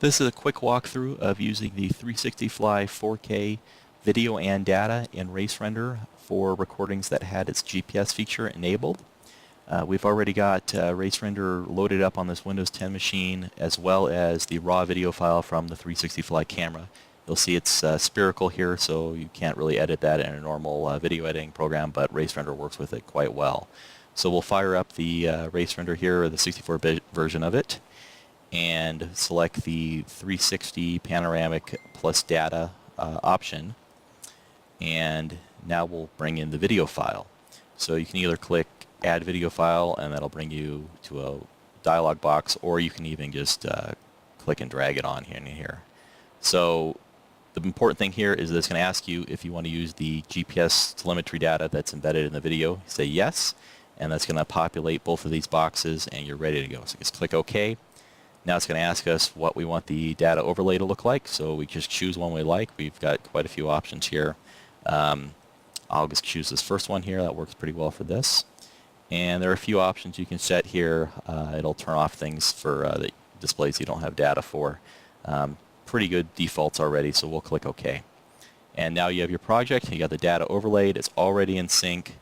This is a quick walkthrough of using the 360 Fly 4K video and data in RaceRender for recordings that had its GPS feature enabled. We've already got RaceRender loaded up on this Windows 10 machine, as well as the raw video file from the 360 Fly camera. You'll see it's spherical here, so you can't really edit that in a normal video editing program, but RaceRender works with it quite well. So we'll fire up the RaceRender here, the 64-bit version of it, and select the 360 panoramic plus data option, and now we'll bring in the video file. So you can either click add video file and that'll bring you to a dialog box, or you can even just click and drag it on here and here. So the important thing here is that it's going to ask you if you want to use the GPS telemetry data that's embedded in the video. Say yes, and that's going to populate both of these boxes and you're ready to go. So just click OK. Now it's going to ask us what we want the data overlay to look like, so we just choose one we like. We've got quite a few options here. I'll just choose this first one here. That works pretty well for this. And there are a few options you can set here. It'll turn off things for the displays you don't have data for. Pretty good defaults already, so we'll click OK. And now you have your project. You got the data overlaid. It's already in sync.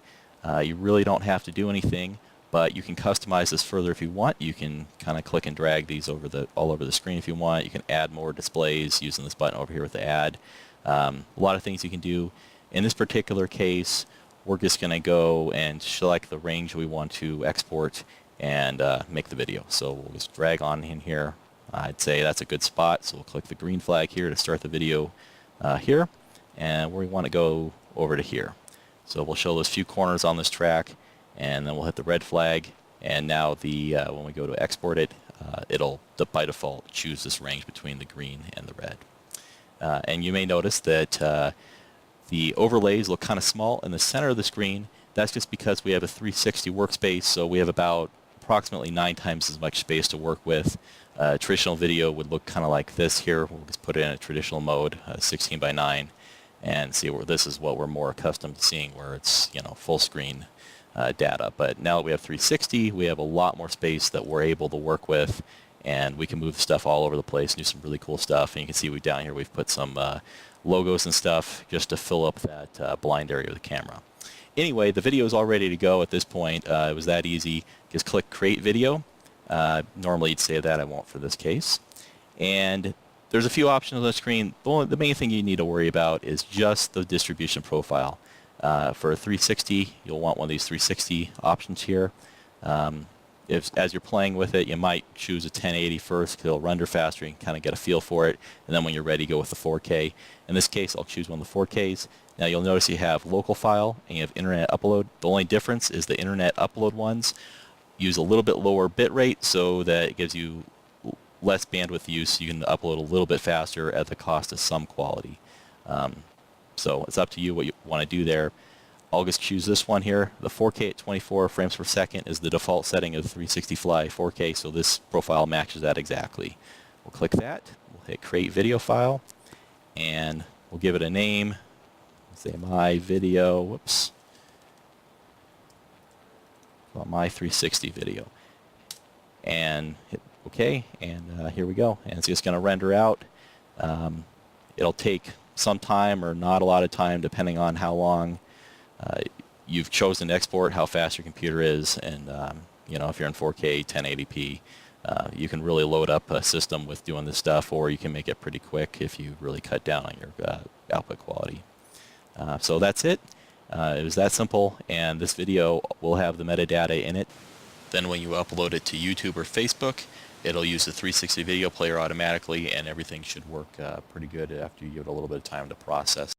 You really don't have to do anything, but you can customize this further if you want. You can kind of click and drag these all over the screen if you want. You can add more displays using this button over here with the add. A lot of things you can do. In this particular case, we're just going to go and select the range we want to export and make the video. So we'll just drag on in here. I'd say that's a good spot, so we'll click the green flag here to start the video here, and we want to go over to here. So we'll show those few corners on this track, and then we'll hit the red flag, and now when we go to export it, it'll by default choose this range between the green and the red. And you may notice that the overlays look kind of small in the center of the screen. That's just because we have a 360 workspace, so we have about approximately 9 times as much space to work with. Traditional video would look kind of like this here. We'll just put it in a traditional mode, 16 by 9, and see where this is what we're more accustomed to seeing, where it's full screen data. But now that we have 360, we have a lot more space that we're able to work with, and we can move stuff all over the place and do some really cool stuff. And you can see down here we've put some logos and stuff just to fill up that blind area of the camera. Anyway, the video is all ready to go at this point. It was that easy. Just click Create Video. Normally you'd say that, I won't for this case. And there's a few options on the screen. The main thing you need to worry about is just the distribution profile. For a 360, you'll want one of these 360 options here. As you're playing with it, you might choose a 1080 first because it'll render faster. You can kind of get a feel for it, and then when you're ready, go with the 4K. In this case, I'll choose one of the 4Ks. Now you'll notice you have local file and you have internet upload. The only difference is the internet upload ones use a little bit lower bit rate, so that it gives you less bandwidth use. You can upload a little bit faster at the cost of some quality. So it's up to you what you want to do there. I'll just choose this one here. The 4K at 24 frames per second is the default setting of the 360 Fly 4K, so this profile matches that exactly. We'll click that. We'll hit Create Video File, and we'll give it a name. Say My Video. Whoops. Well, My 360 Video. And hit OK, and here we go. And it's just going to render out. It'll take some time or not a lot of time, depending on how long you've chosen to export, how fast your computer is, and if you're in 4K 1080p, you can really load up a system with doing this stuff, or you can make it pretty quick if you really cut down on your output quality. So that's it. It was that simple, and this video will have the metadata in it. Then when you upload it to YouTube or Facebook, it'll use the 360 video player automatically, and everything should work pretty good after you give it a little bit of time to process.